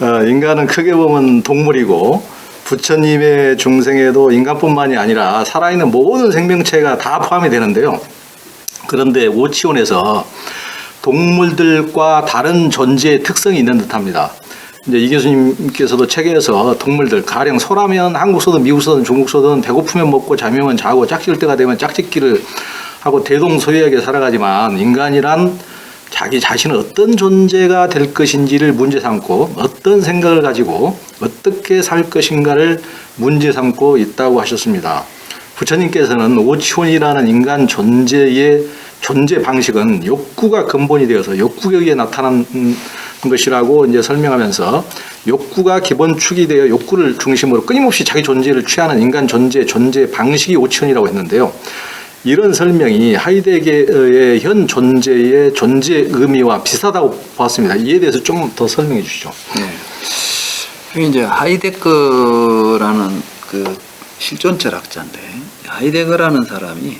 인간은 크게 보면 동물이고 부처님의 중생에도 인간뿐만이 아니라 살아있는 모든 생명체가 다 포함이 되는데요. 그런데 오치원에서 동물들과 다른 존재의 특성이 있는 듯합니다. 이제 이 교수님께서도 책에서 동물들 가령 소라면 한국 소든 미국 소든 중국 소든 배고프면 먹고 잠이면 자고 짝짓을 때가 되면 짝짓기를 하고 대동소이하게 살아가지만 인간이란 자기 자신은 어떤 존재가 될 것인지를 문제 삼고 어떤 생각을 가지고 어떻게 살 것인가를 문제 삼고 있다고 하셨습니다. 부처님께서는 오치원이라는 인간 존재의 존재 방식은 욕구가 근본이 되어서 욕구격에 나타난 것이라고 이제 설명하면서 욕구가 기본축이 되어 욕구를 중심으로 끊임없이 자기 존재를 취하는 인간 존재 방식이 오치원이라고 했는데요. 이런 설명이 하이데거의 현 존재의 존재 의미와 비슷하다고 보았습니다. 이에 대해서 좀 더 설명해 주시죠. 네. 이제 하이데거라는 그 실존 철학자인데 하이데거라는 사람이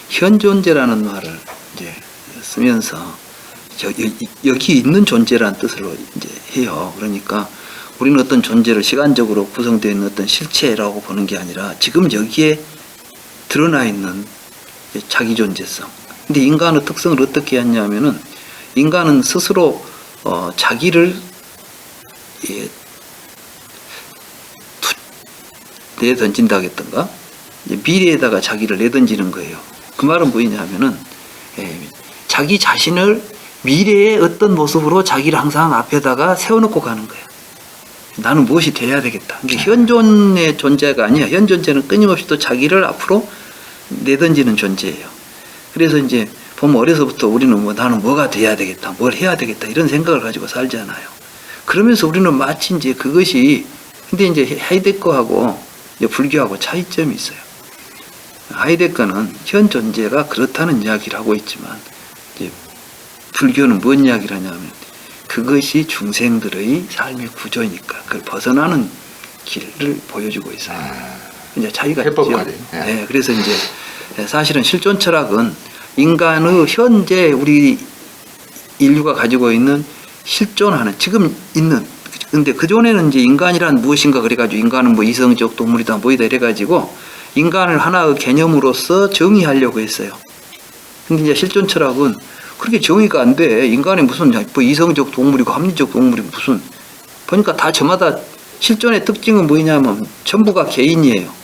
현 존재라는 말을 이제 쓰면서 여기 있는 존재라는 뜻으로 이제 해요. 그러니까 우리는 어떤 존재를 시간적으로 구성되어 있는 어떤 실체라고 보는 게 아니라 지금 여기에 드러나 있는 자기 존재성. 근데 인간의 특성을 어떻게 했냐면은 인간은 스스로 자기를 내던진다겠던가 미래에다가 자기를 내던지는 거예요. 그 말은 뭐냐면은 자기 자신을 미래의 어떤 모습으로 자기를 항상 앞에다가 세워놓고 가는 거예요. 나는 무엇이 돼야 되겠다. 현존의 존재가 아니야. 현 존재는 끊임없이 또 자기를 앞으로 내던지는 존재예요. 그래서 이제 보면 어려서부터 우리는 나는 뭐가 돼야 되겠다, 뭘 해야 되겠다 이런 생각을 가지고 살잖아요. 그러면서 우리는 마치 이제 그것이 근데 이제 하이데거하고 이제 불교하고 차이점이 있어요. 하이데거는 현 존재가 그렇다는 이야기를 하고 있지만 이제 불교는 뭔 이야기를 하냐면 그것이 중생들의 삶의 구조니까 그걸 벗어나는 길을 보여주고 있어요. 이제 차이가 있죠. 네, 그래서 이제 사실은 실존 철학은 인간의 현재 우리 인류가 가지고 있는 실존하는 지금 있는 근데 그전에는 이제 인간이란 무엇인가 그래가지고 인간은 뭐 이성적 동물이다 뭐이다 이래가지고 인간을 하나의 개념으로서 정의하려고 했어요. 근데 이제 실존 철학은 그렇게 정의가 안 돼. 인간이 무슨 뭐 이성적 동물이고 합리적 동물이 무슨 보니까 다 저마다 실존의 특징은 뭐냐면 전부가 개인이에요.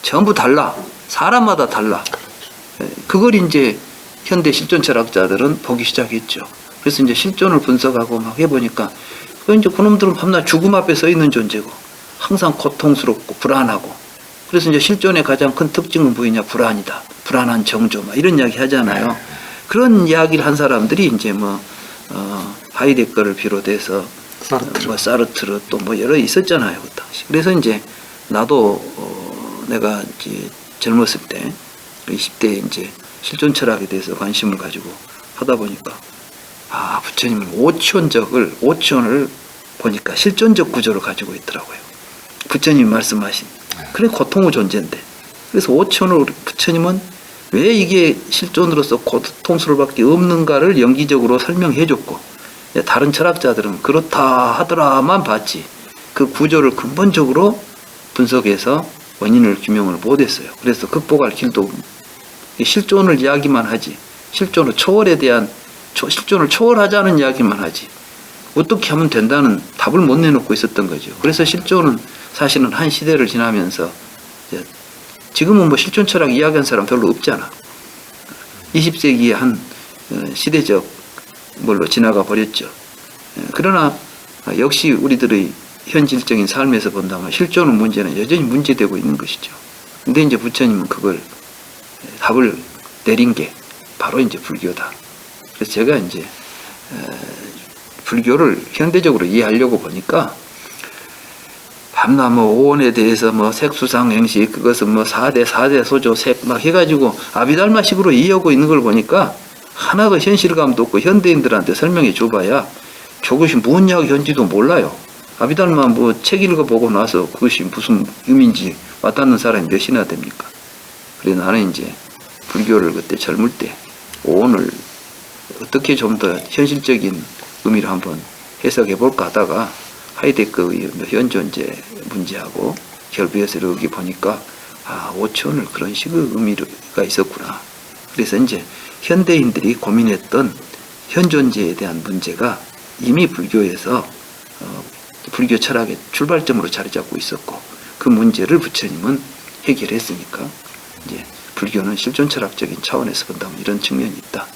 전부 달라. 사람마다 달라. 그걸 이제 현대 실존 철학자들은 보기 시작했죠. 그래서 이제 실존을 분석하고 막 해보니까 이제 그놈들은 밤낮 죽음 앞에 서 있는 존재고 항상 고통스럽고 불안하고 그래서 이제 실존의 가장 큰 특징은 뭐냐 불안이다. 불안한 정조 막 이런 이야기 하잖아요. 그런 이야기를 한 사람들이 이제 뭐 하이데거를 비롯해서 사르트르 또 뭐 여러 있었잖아요 그 당시. 그래서 이제 나도 내가 이제 젊었을 때 20대에 이제 실존 철학에 대해서 관심을 가지고 하다 보니까 부처님은 오치원을 보니까 실존적 구조를 가지고 있더라고요. 부처님이 말씀하신 그래 고통의 존재인데 그래서 오치원을 부처님은 왜 이게 실존으로서 고통스러울밖에 없는가를 연기적으로 설명해 줬고 다른 철학자들은 그렇다 하더라만 봤지 그 구조를 근본적으로 분석해서 원인을 규명을 못했어요. 그래서 극복할 길도 실존을 이야기만 하지 실존을 초월하자는 이야기만 하지 어떻게 하면 된다는 답을 못 내놓고 있었던 거죠. 그래서 실존은 사실은 한 시대를 지나면서 지금은 뭐 실존 철학 이야기한 사람 별로 없잖아. 20세기의 한 시대적 뭘로 지나가 버렸죠. 그러나 역시 우리들의 현실적인 삶에서 본다면 실존의 문제는 여전히 문제되고 있는 것이죠. 근데 이제 부처님은 그걸 답을 내린 게 바로 이제 불교다. 그래서 제가 이제 불교를 현대적으로 이해하려고 보니까 밤낮 뭐 오원에 대해서 뭐 색수상 행식 그것은 뭐 4대 소조 색 막 해가지고 아비달마식으로 이해하고 있는 걸 보니까 하나가 현실감도 없고 현대인들한테 설명해 줘봐야 저것이 무슨 이야기인지도 몰라요. 아비달마 뭐 책 읽어보고 나서 그것이 무슨 의미인지 와닿는 사람이 몇이나 됩니까? 그래서 나는 이제 불교를 그때 젊을 때 오원을 어떻게 좀 더 현실적인 의미를 한번 해석해 볼까 하다가 하이데크의 현존재 문제하고 결부해서 여기 보니까 오치원을 그런 식의 의미가 있었구나. 그래서 이제 현대인들이 고민했던 현존재에 대한 문제가 이미 불교에서 불교 철학의 출발점으로 자리 잡고 있었고 그 문제를 부처님은 해결했으니까 이제 불교는 실존 철학적인 차원에서 본다면 이런 측면이 있다.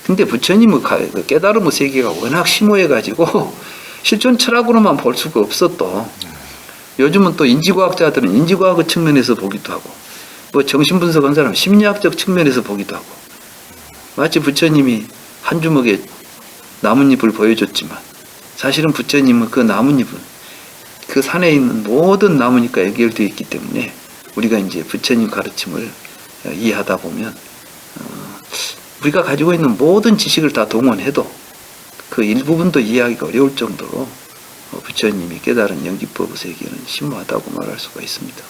근데 부처님의 깨달음의 세계가 워낙 심오해가지고 실존 철학으로만 볼 수가 없어. 또 요즘은 또 인지과학자들은 인지과학의 측면에서 보기도 하고 뭐 정신분석한 사람은 심리학적 측면에서 보기도 하고 마치 부처님이 한 주먹에 나뭇잎을 보여줬지만 사실은 부처님은 그 나뭇잎은 그 산에 있는 모든 나뭇잎과 연결되어 있기 때문에 우리가 이제 부처님 가르침을 이해하다 보면 우리가 가지고 있는 모든 지식을 다 동원해도 그 일부분도 이해하기가 어려울 정도로 부처님이 깨달은 연기법의 세계는 심오하다고 말할 수가 있습니다.